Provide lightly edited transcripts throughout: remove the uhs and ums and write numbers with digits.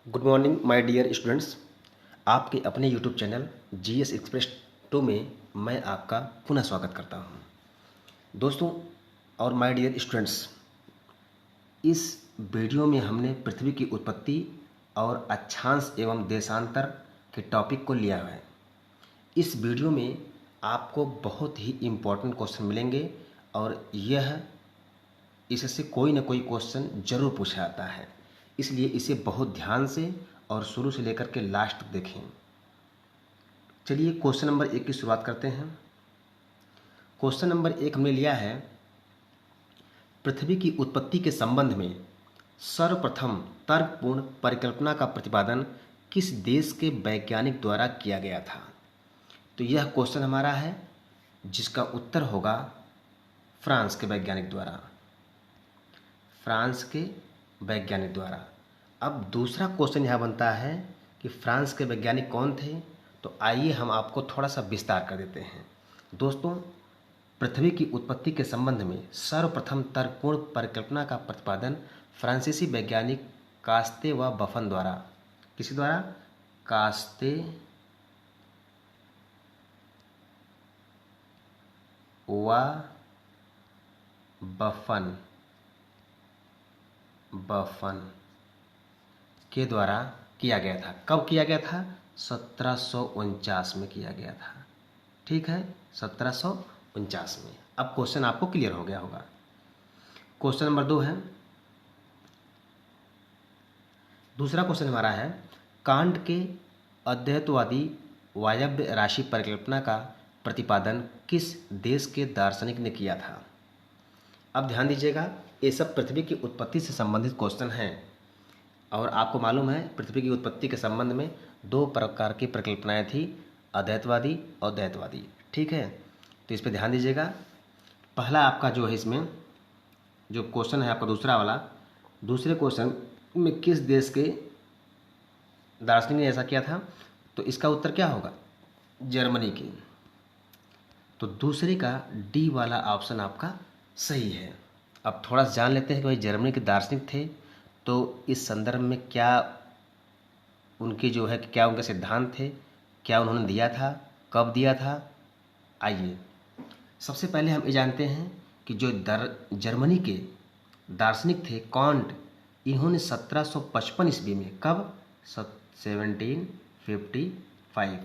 Good morning my dear students. आपके अपने YouTube channel GS express 2 में मैं आपका पुनः स्वागत करता हूं। दोस्तों और माय डियर स्टूडेंट्स, इस वीडियो में हमने पृथ्वी की उत्पत्ति और अक्षांश एवं देशांतर के टॉपिक को लिया है। इस वीडियो में आपको बहुत ही इम्पोर्टेंट क्वेश्चन मिलेंगे और इससे कोई ना कोई क्वेश्चन जरूर पूछा जाता है, इसलिए इसे बहुत ध्यान से और शुरू से लेकर के लास्ट तक देखें। चलिए क्वेश्चन नंबर 1 की शुरुआत करते हैं। क्वेश्चन नंबर 1 हमने लिया है, पृथ्वी की उत्पत्ति के संबंध में सर्वप्रथम तर्कपूर्ण परिकल्पना का प्रतिपादन किस देश के वैज्ञानिक द्वारा किया गया था। तो यह क्वेश्चन हमारा है जिसका उत्तर होगा फ्रांस के वैज्ञानिक द्वारा। फ्रांस के वैज्ञानिक द्वारा। अब दूसरा क्वेश्चन यहाँ बनता है कि फ्रांस के वैज्ञानिक कौन थे। तो आइए हम आपको थोड़ा सा विस्तार कर देते हैं। दोस्तों, पृथ्वी की उत्पत्ति के संबंध में सर्वप्रथम तर्कपूर्ण परिकल्पना का प्रतिपादन फ्रांसीसी वैज्ञानिक कास्ते व बफन द्वारा। किसी द्वारा? कास्ते व बफन के द्वारा किया गया था। कब किया गया था? 1749 में किया गया था। ठीक है, 1749 में। अब क्वेश्चन आपको क्लियर हो गया होगा। क्वेश्चन नंबर 2 है, दूसरा क्वेश्चन हमारा है, कांट के अद्वैतवादी वायव्य राशि परिकल्पना का प्रतिपादन किस देश के दार्शनिक ने किया था। अब ध्यान दीजिएगा, ये सब पृथ्वी की उत्पत्ति से संबंधित क्वेश्चन हैं और आपको मालूम है पृथ्वी की उत्पत्ति के संबंध में 2 प्रकार की परिकल्पनाएं थी, अद्वैतवादी और द्वैतवादी। ठीक है, तो इस पर ध्यान दीजिएगा। पहला आपका जो है इसमें जो क्वेश्चन है आपका दूसरा वाला, दूसरे क्वेश्चन में किस देश के दार्शनिक ने ऐसा किया था, तो इसका उत्तर क्या होगा? जर्मनी के। तो दूसरे का डी वाला ऑप्शन आपका सही है। अब थोड़ा सा जान लेते हैं कि भाई जर्मनी के दार्शनिक थे तो इस संदर्भ में क्या उनके जो है क्या उनके सिद्धांत थे, क्या उन्होंने दिया था, कब दिया था। आइए सबसे पहले हम ये जानते हैं कि जो जर्मनी के दार्शनिक थे कांट, इन्होंने 1755 ईस्वी में, कब? 1755।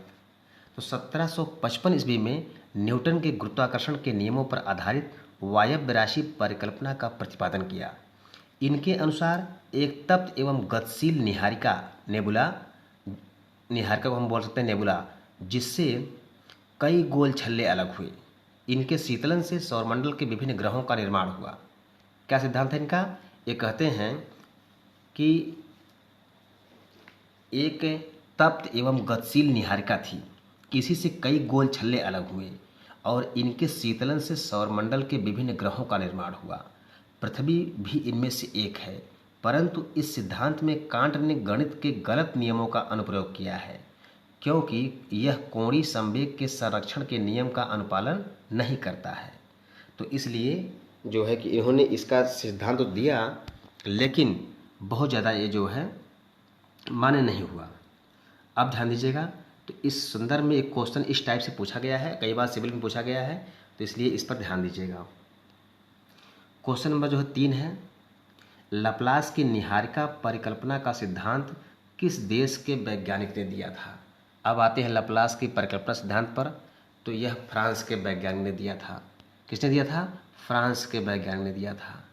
तो 1755 ईस्वी में न्यूटन के गुरुत्वाकर्षण के नियमों पर आधारित वायव्य राशि परिकल्पना का प्रतिपादन किया। इनके अनुसार एक तप्त एवं गतिशील निहारिका को हम बोल सकते हैं नेबुला, जिससे कई गोल छल्ले अलग हुए। इनके शीतलन से सौरमंडल के विभिन्न ग्रहों का निर्माण हुआ। क्या सिद्धांत है इनका? ये कहते हैं कि एक तप्त एवं गतिशील निहारिका थी, किसी से कई गोल छल्ले अलग हुए और इनके शीतलन से सौरमंडल के विभिन्न ग्रहों का निर्माण हुआ। पृथ्वी भी इनमें से एक है, परंतु इस सिद्धांत में कांट ने गणित के गलत नियमों का अनुप्रयोग किया है, क्योंकि यह कोणीय संवेग के संरक्षण के नियम का अनुपालन नहीं करता है। तो इसलिए जो है कि इन्होंने इसका सिद्धांत तो दिया, लेकिन बहुत ज़्यादा ये जो है मान्य नहीं हुआ। अब ध्यान दीजिएगा, तो इस संदर्भ में एक क्वेश्चन इस टाइप से पूछा गया है, कई बार सिविल में पूछा गया है, तो इसलिए इस पर ध्यान दीजिएगा। क्वेश्चन नंबर जो है 3 है, लप्लास की निहारिका परिकल्पना का सिद्धांत किस देश के वैज्ञानिक ने दिया था। अब आते हैं लप्लास की परिकल्पना सिद्धांत पर। तो यह फ्रांस के वैज्ञानिक ने दिया था। किसने दिया था? फ्रांस के वैज्ञानिक ने दिया था।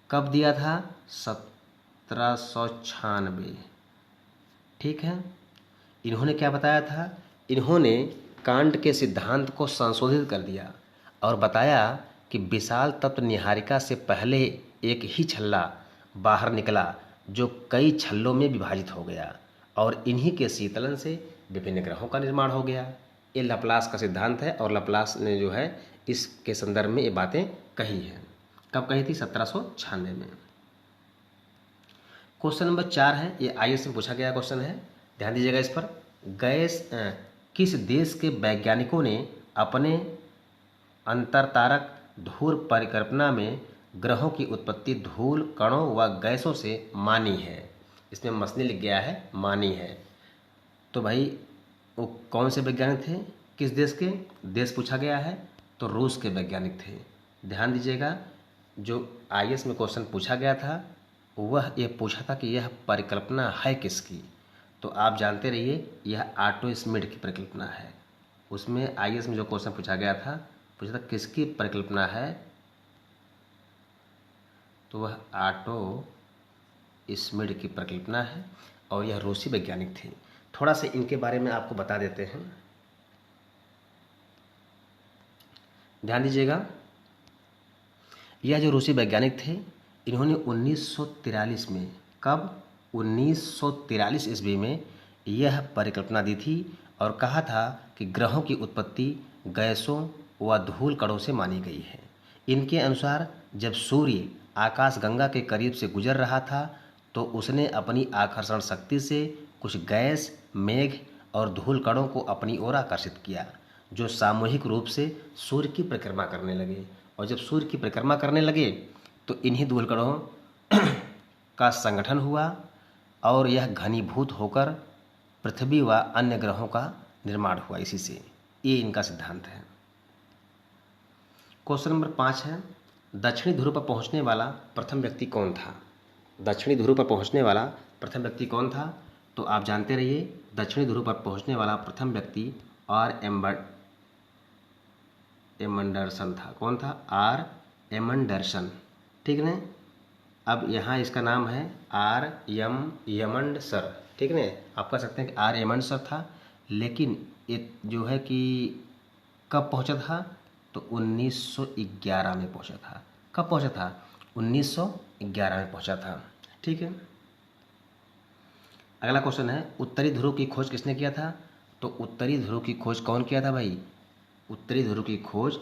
कब दिया था? 1796। ठीक है, इन्होंने क्या बताया था? इन्होंने कांट के सिद्धांत को संशोधित कर दिया और बताया कि विशाल तत्व निहारिका से पहले एक ही छल्ला बाहर निकला जो कई छल्लों में विभाजित हो गया और इन्हीं के शीतलन से विभिन्न ग्रहों का निर्माण हो गया। ये लप्लास का सिद्धांत है और लप्लास ने जो है इसके संदर्भ में ये बातें कही हैं। कब कही थी? 1796 में। क्वेश्चन नंबर 4 है, ये आईएएस में पूछा गया क्वेश्चन है, ध्यान दीजिएगा इस पर। किस देश के वैज्ञानिकों ने अपने अंतरतारक धूल परिकल्पना में ग्रहों की उत्पत्ति धूल कणों व गैसों से मानी है। इसमें मसनी लिख गया है, मानी है। तो भाई वो कौन से वैज्ञानिक थे, किस देश के, देश पूछा गया है तो रूस के वैज्ञानिक थे। ध्यान दीजिएगा, जो आईएएस में क्वेश्चन पूछा गया था वह ये पूछा था कि यह परिकल्पना है किसकी। तो आप जानते रहिए यह ऑटो स्मिड की परिकल्पना है। उसमें आईएएस में जो क्वेश्चन पूछा गया था, पूछा था किसकी परिकल्पना है, तो वह ऑटो स्मिड की परिकल्पना है और यह रूसी वैज्ञानिक थे। थोड़ा सा इनके बारे में आपको बता देते हैं, ध्यान दीजिएगा। यह जो रूसी वैज्ञानिक थे इन्होंने 1943 में, कब, 1943 ईस्वी में यह परिकल्पना दी थी और कहा था कि ग्रहों की उत्पत्ति गैसों व धूल कणों से मानी गई है। इनके अनुसार जब सूर्य आकाशगंगा के करीब से गुजर रहा था तो उसने अपनी आकर्षण शक्ति से कुछ गैस, मेघ और धूल कणों को अपनी ओर आकर्षित किया, जो सामूहिक रूप से सूर्य की परिक्रमा करने लगे। और जब सूर्य की परिक्रमा करने लगे तो इन्हीं धूल कणों का संगठन हुआ और यह घनीभूत होकर पृथ्वी व अन्य ग्रहों का निर्माण हुआ। इसी से ये इनका सिद्धांत है। क्वेश्चन नंबर 5 है, दक्षिणी ध्रुव पर पहुंचने वाला प्रथम व्यक्ति कौन था। दक्षिणी ध्रुव पर पहुंचने वाला प्रथम व्यक्ति कौन था, तो आप जानते रहिए दक्षिणी ध्रुव पर पहुंचने वाला प्रथम व्यक्ति आर एमंडरसन था। कौन था, आर एमंडरसन, ठीक है ना। अब यहाँ इसका नाम है आर यमंडसर, ठीक है ना। आप कह सकते हैं कि आर एमंडसर था, लेकिन ये जो है कि कब पहुँचा था, तो 1911 में पहुँचा था। कब पहुँचा था, 1911 में पहुँचा था, ठीक है। अगला क्वेश्चन है, उत्तरी ध्रुव की खोज किसने किया था। तो उत्तरी ध्रुव की खोज कौन किया था भाई, उत्तरी ध्रुव की खोज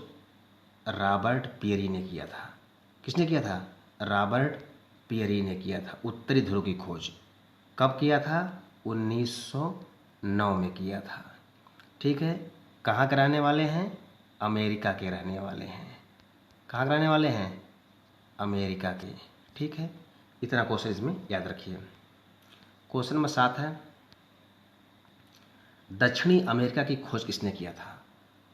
रॉबर्ट पियरी ने किया था। किसने किया था, रॉबर्ट पियरी ने किया था। उत्तरी ध्रुव की खोज कब किया था, 1909 में किया था, ठीक है। कहाँ के रहने वाले हैं, अमेरिका के रहने वाले हैं। कहाँ के रहने वाले हैं, अमेरिका के, ठीक है। इतना क्वेश्चन इसमें याद रखिए। क्वेश्चन नंबर 7 है, दक्षिणी अमेरिका की खोज किसने किया था।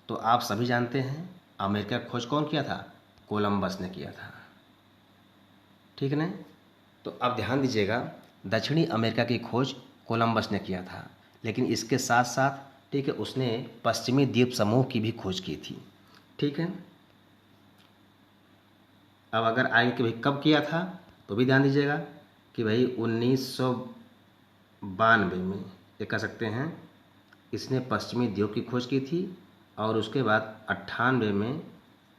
तो आप सभी जानते हैं अमेरिका की खोज कौन किया था, कोलंबस ने किया था, ठीक है ना। तो अब ध्यान दीजिएगा, दक्षिणी अमेरिका की खोज कोलंबस ने किया था, लेकिन इसके साथ साथ, ठीक है, उसने पश्चिमी द्वीप समूह की भी खोज की थी, ठीक है। अब अगर आगे कि भाई कब किया था, तो भी ध्यान दीजिएगा कि भाई 1992 में, ये कह सकते हैं, इसने पश्चिमी द्वीप की खोज की थी। और उसके बाद 98 में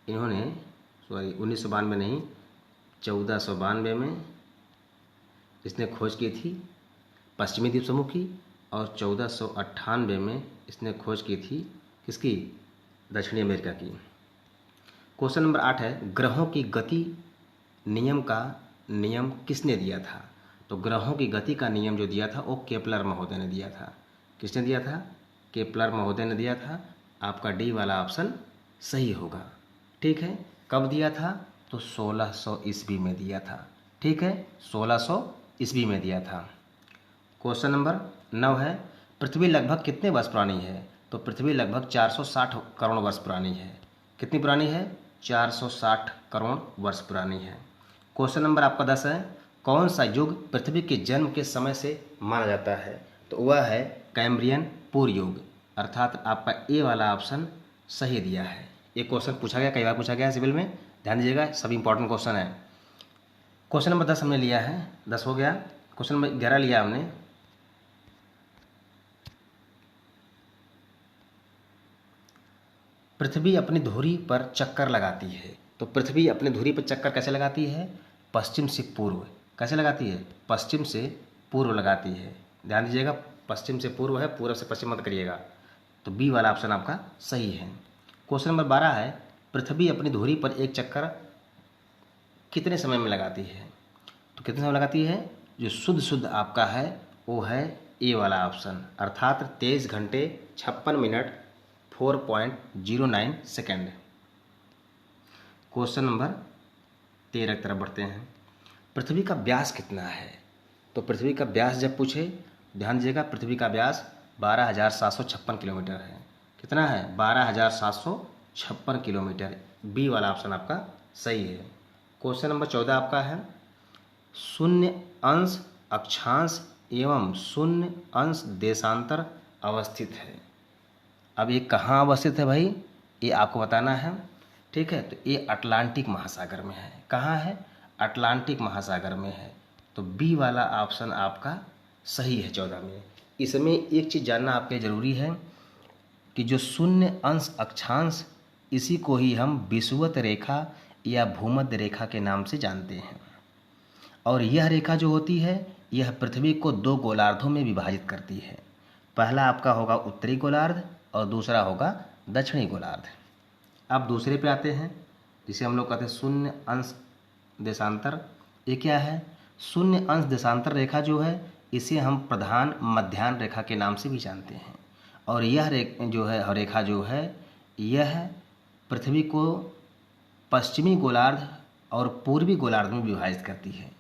इन्होंने, 1992 नहीं, 1492 में इसने खोज की थी पश्चिमी द्वीप समूह की, और 1498 में इसने खोज की थी किसकी, दक्षिणी अमेरिका की। क्वेश्चन नंबर 8 है, ग्रहों की गति नियम का नियम किसने दिया था। तो ग्रहों की गति का नियम जो दिया था वो केपलर महोदय ने दिया था। किसने दिया था, केपलर महोदय ने दिया था। आपका डी वाला ऑप्शन सही होगा, ठीक है। कब दिया था, तो 1600 ईस्वी में दिया था, ठीक है, 1600 ईस्वी में दिया था। क्वेश्चन नंबर 9 है, पृथ्वी लगभग कितने वर्ष पुरानी है। तो पृथ्वी लगभग 460 करोड़ वर्ष पुरानी है। कितनी पुरानी है, 460 करोड़ वर्ष पुरानी है। क्वेश्चन नंबर आपका 10 है, कौन सा युग पृथ्वी के जन्म के समय से माना जाता है। तो वह है कैम्ब्रियन पूर्व युग, अर्थात आपका ए वाला ऑप्शन सही दिया है। ये क्वेश्चन पूछा गया, कई बार पूछा गया है सिविल में, ध्यान दीजिएगा, सब इंपॉर्टेंट क्वेश्चन है। क्वेश्चन नंबर 10 हमने लिया है, 10 हो गया। क्वेश्चन नंबर 11 लिया हमने, पृथ्वी अपनी धुरी पर चक्कर लगाती है। तो पृथ्वी अपनी धुरी पर चक्कर कैसे लगाती है, पश्चिम से पूर्व। कैसे लगाती है, पश्चिम से पूर्व लगाती है। ध्यान दीजिएगा, पश्चिम से पूर्व है, पूर्व से पश्चिम मत करिएगा। तो बी वाला ऑप्शन आपका सही है। क्वेश्चन नंबर 12 है, पृथ्वी अपनी धुरी पर एक चक्कर कितने समय में लगाती है। तो कितने समय लगाती है, जो शुद्ध आपका है वो है ए वाला ऑप्शन, अर्थात 23 घंटे 56 मिनट 4.09 सेकेंड। क्वेश्चन नंबर 13 की तरफ बढ़ते हैं, पृथ्वी का व्यास कितना है। तो पृथ्वी का व्यास जब पूछे, ध्यान दीजिएगा, पृथ्वी का व्यास 12,756 किलोमीटर है। कितना है? 12,756 किलोमीटर। बी वाला ऑप्शन आपका सही है। क्वेश्चन नंबर 14 आपका है, शून्य अंश अक्षांश एवं शून्य अंश देशांतर अवस्थित है। अब ये कहाँ अवस्थित है भाई, ये आपको बताना है। ठीक है, तो ये अटलांटिक महासागर में है। कहाँ है? अटलांटिक महासागर में है। तो बी वाला ऑप्शन आपका सही है 14 में। इसमें एक चीज़ जानना आपके ज़रूरी है कि जो शून्य अंश अक्षांश, इसी को ही हम विषुवत रेखा या भूमध्य रेखा के नाम से जानते हैं। और यह रेखा जो होती है, यह पृथ्वी को दो गोलार्धों में विभाजित करती है। पहला आपका होगा उत्तरी गोलार्ध और दूसरा होगा दक्षिणी गोलार्ध। अब दूसरे पे आते हैं, जिसे हम लोग कहते हैं शून्य अंश देशांतर। ये क्या है? शून्य अंश देशांतर रेखा जो है, इसे हम प्रधान मध्याह्न रेखा के नाम से भी जानते हैं। और यह रेखा जो है यह पृथ्वी को पश्चिमी गोलार्ध और पूर्वी गोलार्ध में विभाजित करती है।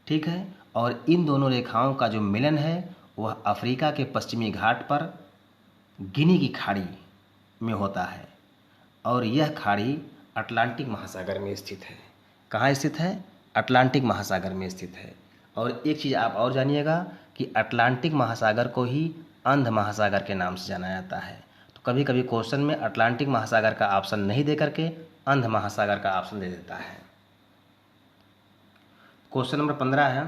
ठीक है, और इन दोनों रेखाओं का जो मिलन है वह अफ्रीका के पश्चिमी घाट पर गिनी की खाड़ी में होता है। और यह खाड़ी अटलांटिक महासागर में स्थित है। कहाँ स्थित है? अटलांटिक महासागर में स्थित है। और एक चीज़ आप और जानिएगा कि अटलांटिक महासागर को ही अंध महासागर के नाम से जाना जाता है। तो कभी कभी क्वेश्चन में अटलांटिक महासागर का ऑप्शन नहीं दे करके अंध महासागर का ऑप्शन दे देता है। क्वेश्चन नंबर 15 है,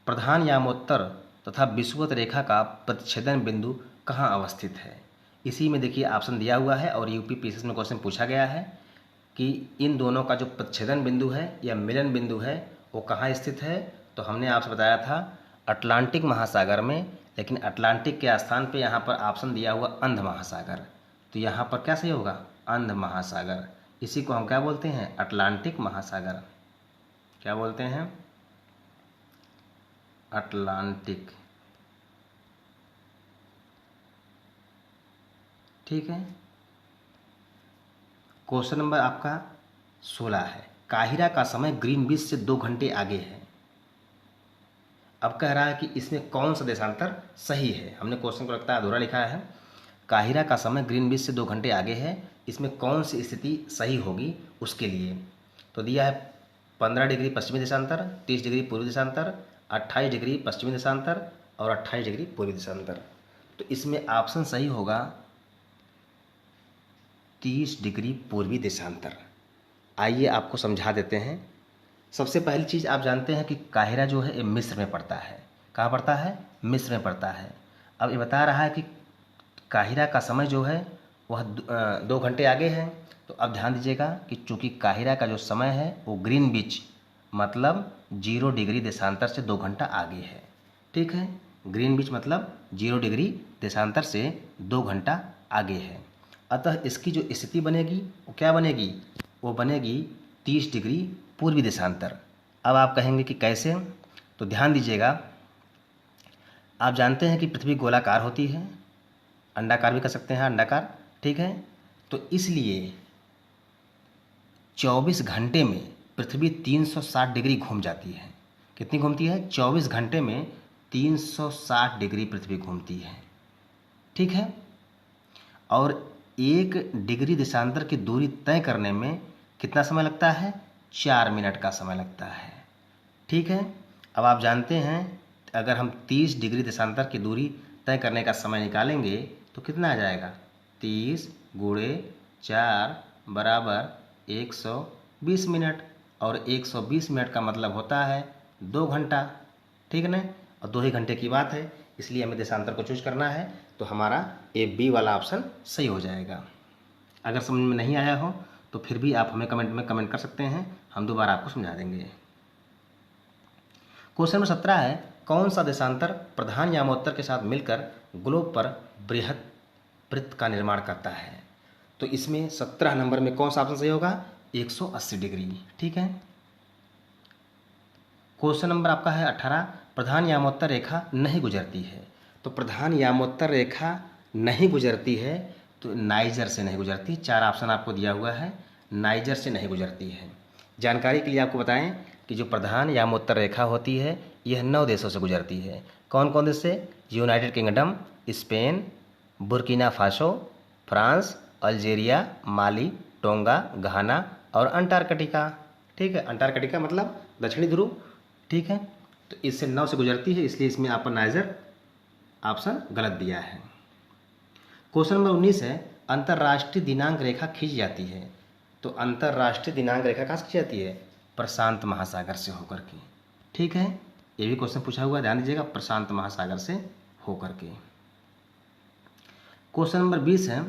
प्रधान यामोत्तर तथा विषुवत रेखा का प्रतिच्छेदन बिंदु कहाँ अवस्थित है। इसी में देखिए ऑप्शन दिया हुआ है और यूपीपीएससी में क्वेश्चन पूछा गया है कि इन दोनों का जो प्रतिच्छेदन बिंदु है या मिलन बिंदु है वो कहाँ स्थित है। तो हमने आपसे बताया था अटलांटिक महासागर में, लेकिन अटलांटिक के स्थान पे यहाँ पर ऑप्शन दिया हुआ अंध महासागर। तो यहाँ पर क्या सही होगा? अंध महासागर। इसी को हम क्या बोलते हैं? अटलांटिक महासागर। क्या बोलते हैं? अटलांटिक। ठीक है। क्वेश्चन नंबर आपका 16 है, काहिरा का समय ग्रीनविच से 2 घंटे आगे है। अब कह रहा है कि इसमें कौन सा देशांतर सही है। हमने क्वेश्चन को लगता है अधूरा लिखा है। काहिरा का समय ग्रीनविच से 2 घंटे आगे है, इसमें कौन सी स्थिति सही होगी उसके लिए। तो दिया है 15 डिग्री पश्चिमी देशांतर, 30 डिग्री पूर्वी देशांतर, 28 डिग्री पश्चिमी देशांतर और 28 डिग्री पूर्वी देशांतर। तो इसमें ऑप्शन सही होगा 30 डिग्री पूर्वी देशांतर। आइए आपको समझा देते हैं। सबसे पहली चीज़ आप जानते हैं कि काहिरा जो है ये मिस्र में पड़ता है। कहाँ पड़ता है? मिस्र में पड़ता है। अब ये बता रहा है कि काहिरा का समय जो है वह 2 घंटे आगे है। तो अब ध्यान दीजिएगा कि चूँकि काहिरा का जो समय है वो ग्रीनविच मतलब 0 डिग्री देशांतर से 2 घंटा आगे है। ठीक है, ग्रीनविच मतलब 0 डिग्री देशांतर से 2 घंटा आगे है। अतः इसकी जो स्थिति बनेगी वो क्या बनेगी? वो बनेगी 30 डिग्री पूर्वी देशांतर। अब आप कहेंगे कि कैसे? तो ध्यान दीजिएगा, आप जानते हैं कि पृथ्वी गोलाकार होती है, अंडाकार भी कह सकते हैं, अंडाकार। ठीक है, तो इसलिए 24 घंटे में पृथ्वी 360 डिग्री घूम जाती है। कितनी घूमती है? 24 घंटे में 360 डिग्री पृथ्वी घूमती है। ठीक है, और 1 डिग्री देशांतर की दूरी तय करने में कितना समय लगता है? 4 मिनट का समय लगता है। ठीक है, अब आप जानते हैं अगर हम 30 डिग्री देशांतर की दूरी तय करने का समय निकालेंगे तो कितना आ जाएगा? 30 गुणे 4 बराबर 120 मिनट, और 120 मिनट का मतलब होता है 2 घंटा। ठीक है ना, और 2 ही घंटे की बात है, इसलिए हमें देशांतर को चूज करना है। तो हमारा ए बी वाला ऑप्शन सही हो जाएगा। अगर समझ में नहीं आया हो तो फिर भी आप हमें कमेंट में कमेंट कर सकते हैं, हम दोबारा आपको समझा देंगे। क्वेश्चन नंबर 17 है, कौन सा देशांतर प्रधान यामोत्तर के साथ मिलकर ग्लोब पर बृहद वृत्त का निर्माण करता है। तो इसमें 17 नंबर में कौन सा ऑप्शन सही होगा? 180 डिग्री। ठीक है। क्वेश्चन नंबर आपका है 18, प्रधान यामोत्तर रेखा नहीं गुजरती है। तो प्रधान यामोत्तर रेखा नहीं गुजरती है तो नाइजर से नहीं गुजरती। 4 ऑप्शन आपको दिया हुआ है, नाइजर से नहीं गुजरती है। जानकारी के लिए आपको बताएं कि जो प्रधान यामोत्तर रेखा होती है यह 9 देशों से गुजरती है। कौन कौन देश से? United Kingdom, Spain, Burkina Faso, France, Algeria, Mali, Tonga, Ghana और अंटार्कटिका। ठीक है, अंटार्कटिका मतलब दक्षिणी ध्रुव। ठीक है, तो इससे 9 से गुजरती है, इसलिए इसमें आपका नाइजर ऑप्शन गलत दिया है। क्वेश्चन नंबर 19 है, अंतर्राष्ट्रीय दिनांक रेखा खींची जाती है। तो अंतर्राष्ट्रीय दिनांक रेखा कहाँ से खींची जाती है? प्रशांत महासागर से होकर के। ठीक है, ये भी क्वेश्चन पूछा हुआ है, ध्यान दीजिएगा, प्रशांत महासागर से होकर के। क्वेश्चन नंबर 20 है,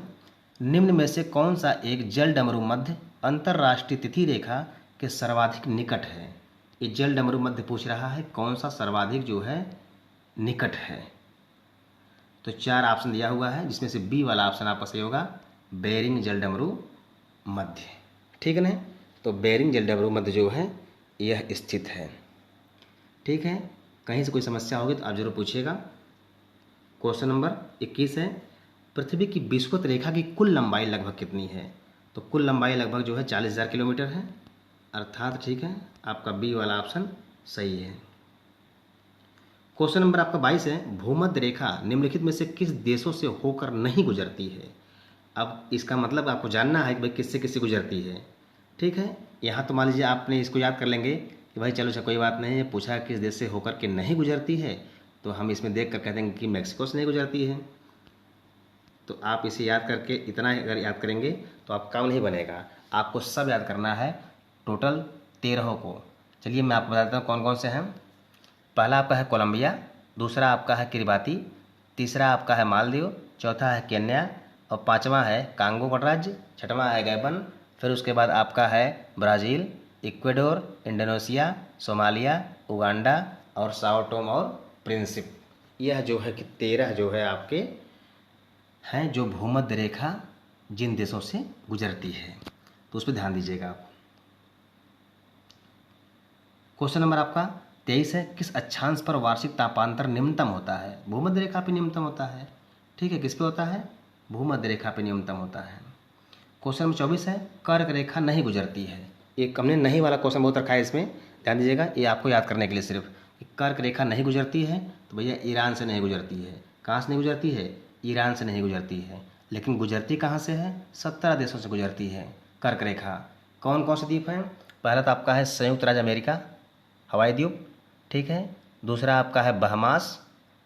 निम्न में से कौन सा एक जल डमरू मध्य अंतर्राष्ट्रीय तिथि रेखा के सर्वाधिक निकट है? ये जल डमरू मध्य पूछ रहा है, कौन सा सर्वाधिक जो है निकट है। तो 4 ऑप्शन दिया हुआ है, जिसमें से बी वाला ऑप्शन आपका सही होगा, बेरिंग जल डमरू मध्य। ठीक है ना, तो बेरिंग जल डमरू मध्य जो है यह स्थित है। ठीक है, कहीं से कोई समस्या होगी तो आप जरूर पूछिएगा। क्वेश्चन नंबर 21 है, पृथ्वी की विषुवत रेखा की कुल लंबाई लगभग कितनी है? तो कुल लंबाई लगभग जो है 40,000 किलोमीटर है, अर्थात ठीक है आपका बी वाला ऑप्शन सही है। क्वेश्चन नंबर आपका 22 है, भूमध्य रेखा निम्नलिखित में से किस देशों से होकर नहीं गुजरती है? अब इसका मतलब आपको जानना है कि भाई किससे किससे गुजरती है। ठीक है, यहाँ तो मान लीजिए आपने इसको याद कर लेंगे कि भाई चलो कोई बात नहीं है, पूछा किस देश से होकर के नहीं गुजरती है, तो हम इसमें देख कर कह देंगे कि मैक्सिको से नहीं गुजरती है। तो आप इसे याद करके इतना अगर याद करेंगे तो आप काम नहीं बनेगा, आपको सब याद करना है, टोटल 13 को। चलिए मैं आपको बताता हूँ कौन कौन से हैं। पहला आपका है कोलंबिया, दूसरा आपका है किरिबाती, तीसरा आपका है मालदीव, चौथा है केन्या और पांचवा है कांगो गणराज्य, छठवां है गैबन, फिर उसके बाद आपका है Brazil, Ecuador, Indonesia, Somalia, Uganda और साओ टोम और प्रिंसिप। यह जो है कि 13 जो है आपके हैं जो भूमध्य रेखा जिन देशों से गुजरती है, तो उस पर ध्यान दीजिएगा आप। क्वेश्चन नंबर आपका 23 है, किस अक्षांश पर वार्षिक तापांतर निम्नतम होता है? भूमध्य रेखा पे न्यूनतम होता है। ठीक है, किस पे होता है? भूमध्य रेखा पे न्यूनतम होता है। क्वेश्चन नंबर 24 है, कर्क रेखा नहीं गुजरती है। एक हमने नहीं वाला क्वेश्चन बहुत रखा है, इसमें ध्यान दीजिएगा, ये आपको याद करने के लिए सिर्फ, कर्क रेखा नहीं गुजरती है तो भैया ईरान से नहीं गुजरती है। कहाँ से नहीं गुजरती है? ईरान से नहीं गुजरती है। लेकिन गुजरती कहाँ से है? 17 देशों से गुजरती है कर्क रेखा। कौन कौन से द्वीप हैं? पहला तो आपका है संयुक्त राज्य अमेरिका हवाई द्वीप, ठीक है, दूसरा आपका है बहमास,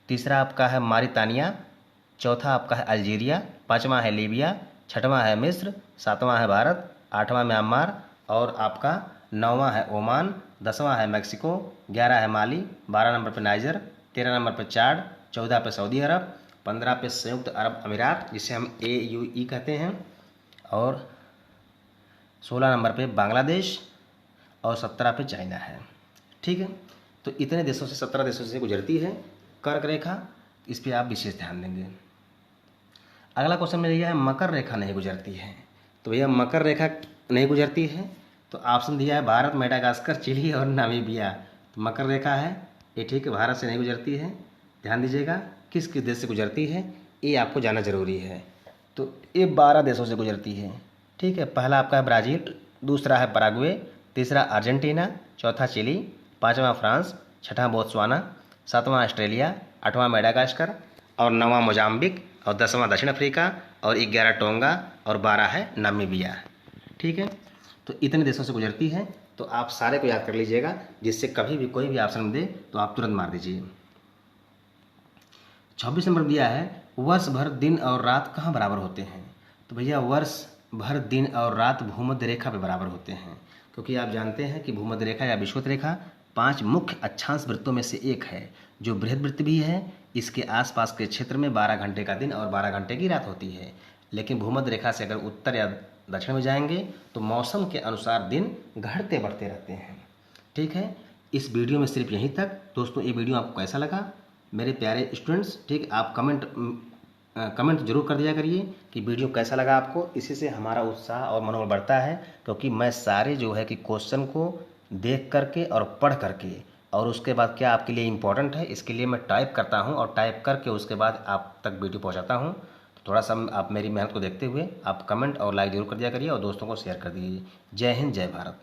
तीसरा आपका है मारितानिया, चौथा आपका है अल्जीरिया, पाँचवा है लीबिया, छठवां है मिस्र, सातवां है भारत, आठवां म्यांमार और आपका 9वां है ओमान, 10वां है मैक्सिको, 11 है माली, 12 नंबर पर नाइजर, 13 नंबर पर चाड, 14 पे सऊदी अरब, 15 पे संयुक्त अरब अमीरात जिसे हम AUE कहते हैं, और 16 नंबर पे बांग्लादेश और 17 पे चाइना है। ठीक है, तो इतने देशों से 17 देशों से गुजरती है कर्क रेखा, इस पर आप विशेष ध्यान देंगे। अगला क्वेश्चन में यह है मकर रेखा नहीं गुजरती है। तो भैया मकर रेखा नहीं गुजरती है तो ऑप्शन दिया है भारत, मेडागास्कर, चिली और नामीबिया। तो मकर रेखा है ये, ठीक है, भारत से नहीं गुजरती है। ध्यान दीजिएगा किस किस देश से गुजरती है ये आपको जानना जरूरी है। तो ये 12 देशों से गुजरती है। ठीक है, पहला आपका है ब्राज़ील, दूसरा है पराग्वे, तीसरा अर्जेंटीना, चौथा चिली, पाँचवां फ्रांस, छठवां बोत्सवाना, सातवां ऑस्ट्रेलिया, आठवां मेडागास्कर और 9वां मोजाम्बिक और 10वां दक्षिण अफ्रीका और 11 टोंगा और 12 है नामीबिया। ठीक है, तो इतने देशों से गुजरती है। तो आप सारे को याद कर लीजिएगा, जिससे कभी भी कोई भी ऑप्शन दे तो आप तुरंत मार दीजिए। 26 नंबर दिया है, वर्ष भर दिन और रात कहाँ बराबर होते हैं? तो भैया वर्ष भर दिन और रात भूमध्य रेखा पे बराबर होते हैं, क्योंकि आप जानते हैं कि भूमध्य रेखा या विषुवत रेखा 5 मुख्य अक्षांश वृत्तों में से एक है, जो बृहद वृत्त भी है। इसके आसपास के क्षेत्र में 12 घंटे का दिन और 12 घंटे की रात होती है। लेकिन भूमध्य रेखा से अगर उत्तर या दक्षिण में जाएंगे तो मौसम के अनुसार दिन घटते बढ़ते रहते हैं। ठीक है, इस वीडियो में सिर्फ यहीं तक। दोस्तों ये वीडियो आपको कैसा लगा मेरे प्यारे स्टूडेंट्स? ठीक, आप कमेंट जरूर कर दिया करिए कि वीडियो कैसा लगा आपको। इसी से हमारा उत्साह और मनोबल बढ़ता है, क्योंकि मैं सारे जो है कि क्वेश्चन को देख करके और पढ़ करके और उसके बाद क्या आपके लिए इम्पोर्टेंट है इसके लिए मैं टाइप करता हूं और टाइप करके उसके बाद आप तक वीडियो पहुंचाता हूं। तो थोड़ा सा आप मेरी मेहनत को देखते हुए आप कमेंट और लाइक जरूर कर दिया करिए और दोस्तों को शेयर कर दीजिए। जय हिंद, जय भारत।